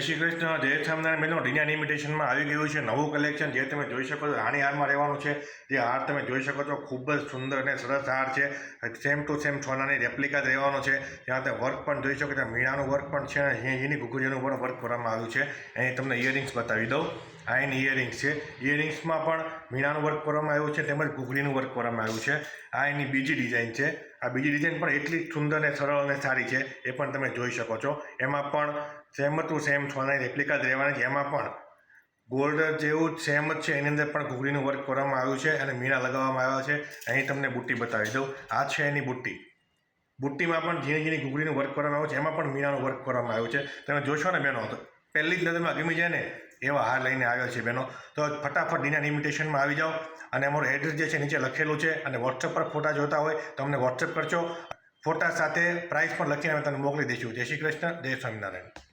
શ્રી કૃષ્ણ, જય સ્વામિનારાયણ બહેનો. ડિઝાઇન ઇમિટેશનમાં આવી ગયું છે નવું કલેક્શન, જે તમે જોઈ શકો છો. રાણી હારમાં રહેવાનું છે. જે હાર તમે જોઈ શકો છો ખૂબ જ સુંદર અને સરસ હાર છે. સેમ ટુ સેમ સોનાની રેપ્લિકા જ રહેવાનો છે. ત્યાં તમે વર્ક પણ જોઈ શકો છો, મીણાનું વર્ક પણ છે અને એની ઘૂઘરીનું પણ વર્ક કરવામાં આવ્યું છે. અહીં તમને ઇયરિંગ્સ બતાવી દઉં. આ એની ઇયરિંગ્સ છે. ઇયરિંગ્સમાં પણ મીણાનું વર્ક કરવામાં આવ્યું છે તેમજ ઘૂઘરીનું વર્ક કરવામાં આવ્યું છે. આ એની બીજી ડિઝાઇન છે. આ બીજી ડિઝાઇન પણ એટલી જ સુંદર અને સરળ અને સારી છે, એ પણ તમે જોઈ શકો છો. એમાં પણ સેમ ટુ સેમ સોનાની રેપ્લિકા જ રહેવાની છે. એમાં પણ ગોલ્ડ જેવું જ સેમ જ છે. એની અંદર પણ ઘૂઘરીનું વર્ક કરવામાં આવ્યું છે અને મીણા લગાવવામાં આવ્યા છે. અહીં તમને બુટ્ટી બતાવી દઉં. આ છે એની બુટ્ટી. બુટ્ટીમાં પણ ઝીણી ઝીણી ઘૂઘરીનું વર્ક કરવામાં આવ્યું છે. એમાં પણ મીણાનું વર્ક કરવામાં આવ્યું છે. તમે જોશો ને બહેનો તો પહેલી જ નજરમાં ગમી જાય ને એવા હાર લઈને આવ્યા છે બહેનો. તો ફટાફટ ડિઝાઇન ઇમિટેશનમાં આવી જાઓ અને અમારું એડ્રેસ જે છે નીચે લખેલું છે અને વોટ્સઅપ પર ફોટા જોતા હોય તો અમને વોટ્સઅપ કરજો. ફોટા સાથે પ્રાઇસ પણ લખીને અમે તમને મોકલી દઈશું. જય શ્રી કૃષ્ણ, જય સ્વામિનારાયણ.